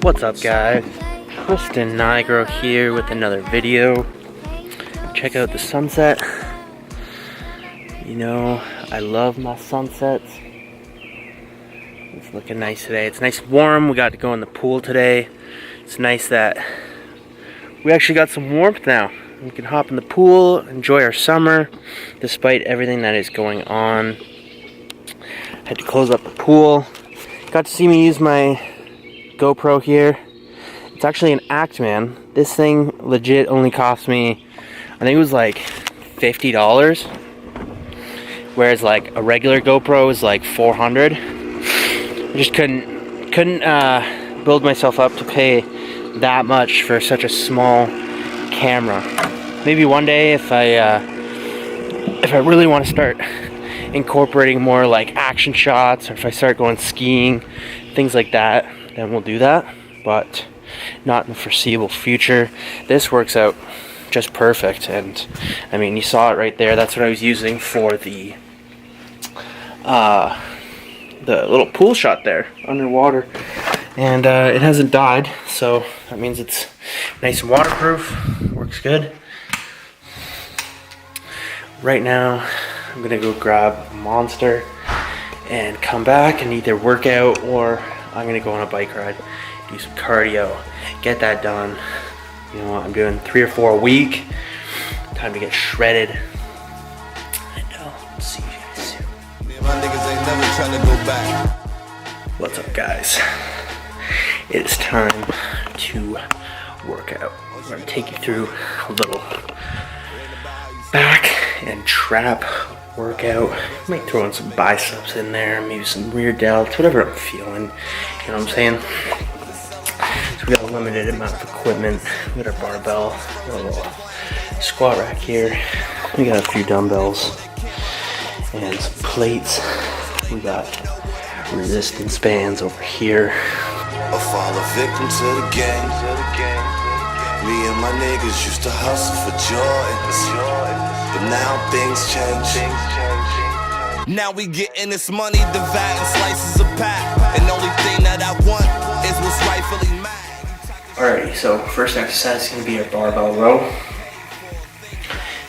What's up, guys? Tristan Nigro here with another video. Check out the sunset. You know, I love my sunsets. It's looking nice today. It's nice and warm. We got to go in the pool today. It's nice that we actually got some warmth now. We can hop in the pool, enjoy our summer, despite everything that is going on. Had to close up the pool. Got to see me use my GoPro here. It's actually an Act, man. This thing legit only cost me, I think it was like $50, whereas like a regular GoPro is like $400. I just couldn't build myself up to pay that much for such a small camera. Maybe one day if I really want to start incorporating more like action shots, or if I start going skiing, things like that, then we'll do that, but not in the foreseeable future. This works out just perfect, and I mean, you saw it right there. That's what I was using for the little pool shot there underwater, and it hasn't died, so that means it's nice and waterproof. Works good. Right now I'm gonna go grab a Monster and come back and either work out, or I'm gonna go on a bike ride, do some cardio, get that done. You know, I'm doing 3 or 4 a week. Time to get shredded. And I'll see you guys soon. What's up, guys? It is time to work out. I'm gonna take you through a little back and trap workout. Might throw in some biceps in there, maybe some rear delts, whatever I'm feeling. You know what I'm saying? So we got a limited amount of equipment. We got our barbell, we got a little squat rack here. We got a few dumbbells and some plates. We got resistance bands over here. I fall a victim to the game. Me and my niggas used to hustle for joy, but now things change. Now we getting this money, dividing slices of pie, and the only thing that I want is what's rightfully mine. Alrighty, so first exercise is going to be our barbell row.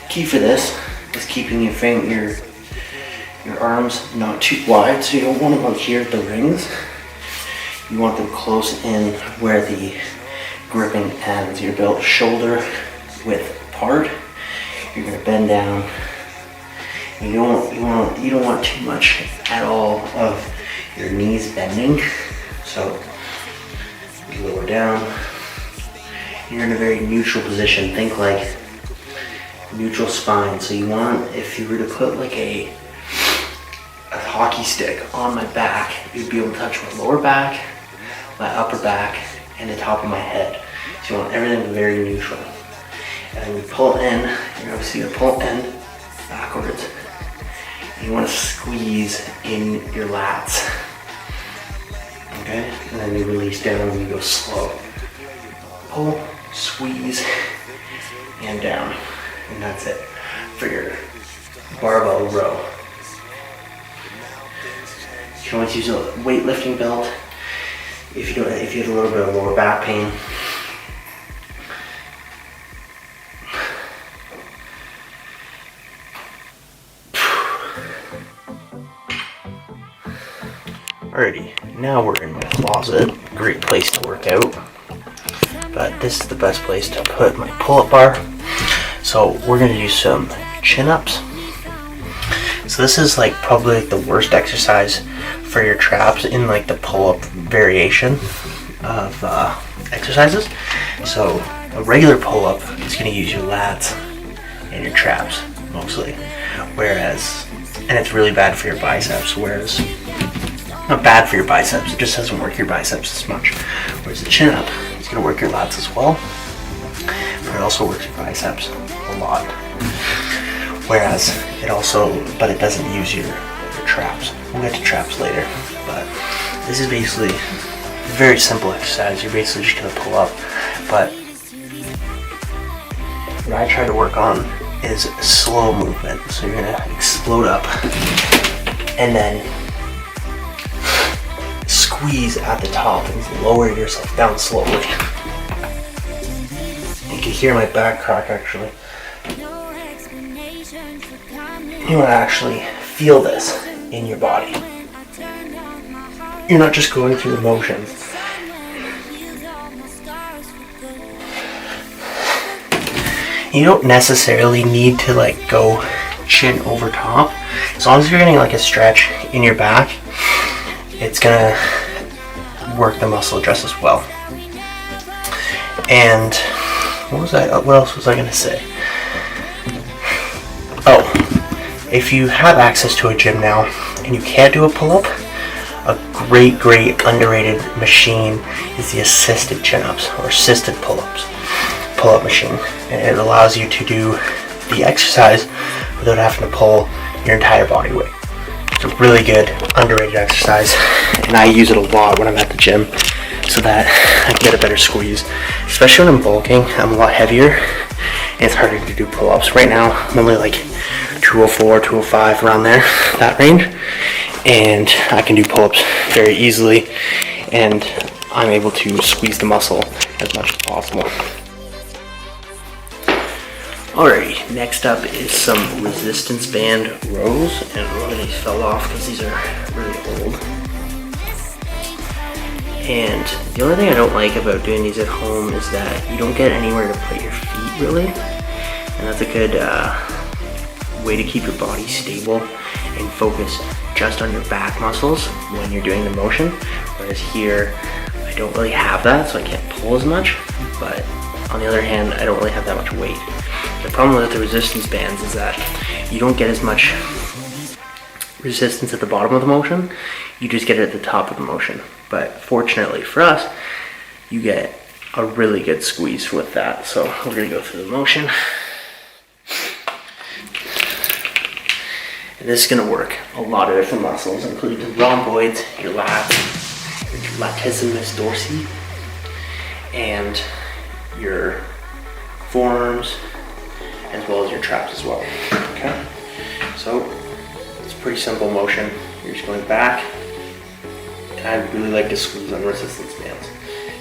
Key for this is keeping your arms not too wide, so you don't want them out here at the rings. You want them close in where the gripping ends. Your belt shoulder width apart. You're going to bend down. You don't want too much at all of your knees bending. So you lower down. You're in a very neutral position. Think like neutral spine. So you want, if you were to put like a hockey stick on my back, you'd be able to touch my lower back, my upper back, and the top of my head. So you want everything very neutral. And then we pull in, you're obviously gonna pull in backwards. And you wanna squeeze in your lats. Okay? And then you release down and you go slow. Pull, squeeze, and down. And that's it for your barbell row. You can always use a weightlifting belt if you have a little bit of lower back pain. Alrighty, now we're in my closet. Great place to work out, but this is the best place to put my pull-up bar. So we're gonna do some chin-ups. So this is like probably the worst exercise for your traps in like the pull-up variation of exercises. So a regular pull-up is gonna use your lats and your traps mostly, whereas, and it's really bad for your biceps, whereas, not bad for your biceps, it just doesn't work your biceps as much. Whereas the chin-up is gonna work your lats as well, but it also works your biceps a lot. Whereas it doesn't use your traps. We'll get to traps later, but this is basically a very simple exercise. You're basically just gonna pull up, but what I try to work on is slow movement. So you're gonna explode up and then squeeze squeeze at the top and lower yourself down slowly. You can hear my back crack actually. You want to actually feel this in your body. You're not just going through the motions. You don't necessarily need to like go chin over top. As long as you're getting like a stretch in your back, it's gonna work the muscle just as well. And what else was I gonna say? Oh, if you have access to a gym now and you can't do a pull-up, a great underrated machine is the assisted chin-ups or assisted pull-up machine, and it allows you to do the exercise without having to pull your entire body weight. It's a really good underrated exercise, and I use it a lot when I'm at the gym so that I can get a better squeeze, especially when I'm bulking. I'm a lot heavier and it's harder to do pull-ups. Right now I'm only like 204, 205, around there, that range, and I can do pull-ups very easily, and I'm able to squeeze the muscle as much as possible. Alrighty, next up is some resistance band rows, and one of these fell off because these are really old. And the only thing I don't like about doing these at home is that you don't get anywhere to put your feet really, and that's a good way to keep your body stable and focus just on your back muscles when you're doing the motion. Whereas here, I don't really have that, so I can't pull as much, but on the other hand, I don't really have that much weight. The problem with the resistance bands is that you don't get as much resistance at the bottom of the motion, you just get it at the top of the motion. But fortunately for us, you get a really good squeeze with that. So we're gonna go through the motion. And this is gonna work a lot of different muscles, including the rhomboids, your lats, your latissimus dorsi, and your forearms, as well as your traps as well. Okay, so it's a pretty simple motion. You're just going back, and I really like to squeeze on resistance bands.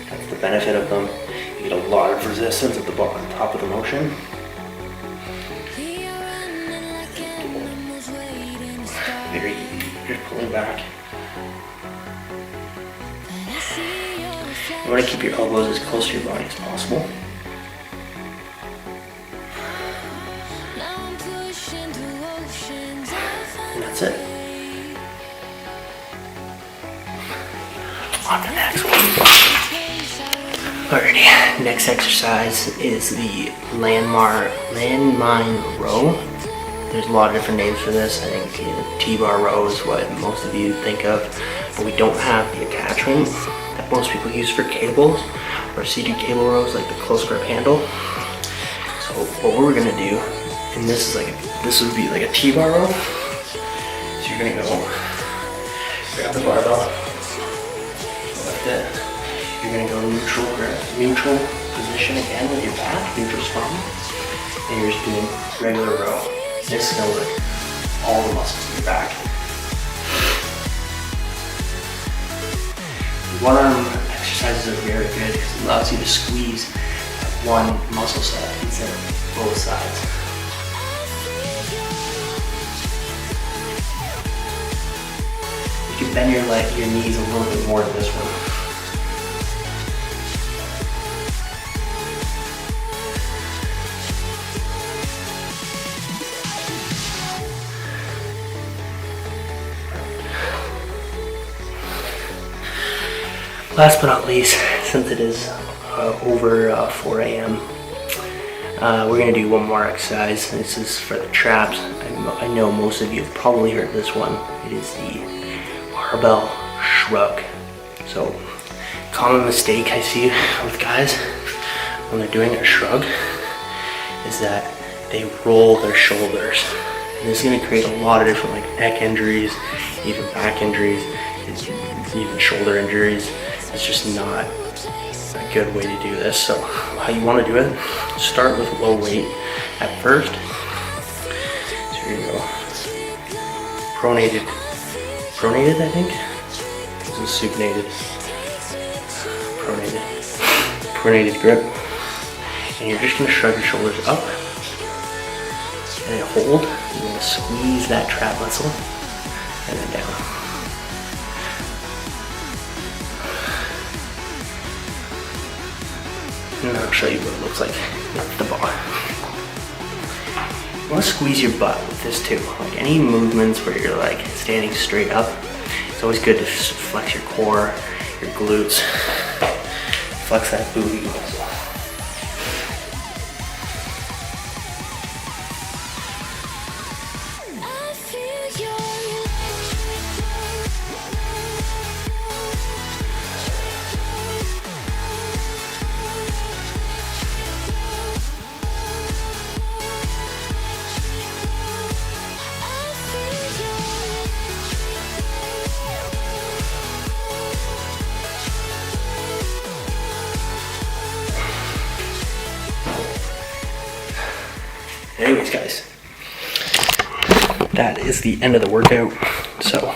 That's the benefit of them. You get a lot of resistance at the bottom, top of the motion. Very easy. Just pulling back. You want to keep your elbows as close to your body as possible. And that's it. On to the next one. Alrighty, next exercise is the Landmine Row. There's a lot of different names for this. I think the T-bar row is what most of you think of, but we don't have the attachment that most people use for cables or CD cable rows, like the close grip handle. So what we're gonna do, and this would be like a T-bar row. So you're gonna go grab the barbell, lift it. You're gonna go neutral position again with your back, neutral spine, and you're just doing regular row. This is gonna work all the muscles in your back. One arm exercises are very good because it allows you to squeeze one muscle set instead of both sides. You can bend your knees a little bit more to this one. Last but not least, since it is over 4 a.m., we're going to do one more exercise. This is for the traps. I know most of you have probably heard this one. It is the Barbell Shrug. So, common mistake I see with guys when they're doing a shrug is that they roll their shoulders. And this is going to create a lot of different neck injuries, even back injuries, even shoulder injuries. It's just not a good way to do this. So how you want to do it, start with low weight at first. So you're going to go pronated I think. This some supinated, pronated grip. And you're just gonna shrug your shoulders up and then hold. You're gonna squeeze that trap muscle and then down. And I'll show you what it looks like at the bar. You want to squeeze your butt with this too. Like any movements where you're like standing straight up, it's always good to flex your core, your glutes, flex that booty muscle. Anyways, guys, that is the end of the workout. So,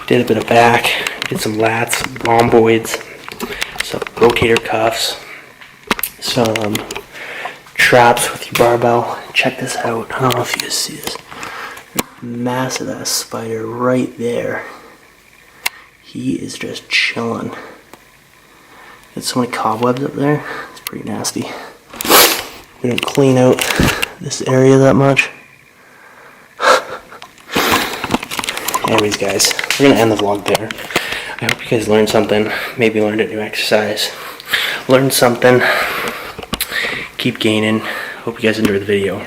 did a bit of back, did some lats, rhomboids, some rotator cuffs, some traps with your barbell. Check this out. I don't know if you guys see this. Massive ass spider right there. He is just chilling. Got so many cobwebs up there. It's pretty nasty. We didn't clean out this area that much. Anyways, guys, we're gonna end the vlog there. I hope you guys learned something. Maybe learned a new exercise. Learned something. Keep gaining. Hope you guys enjoyed the video.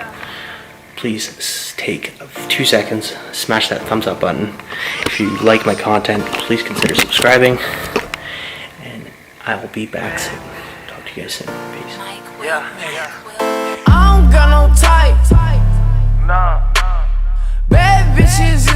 Please take 2 seconds, smash that thumbs up button. If you like my content, please consider subscribing. And I will be back soon. Talk to you guys soon. Peace. I don't got no type. Nah. Bad bitches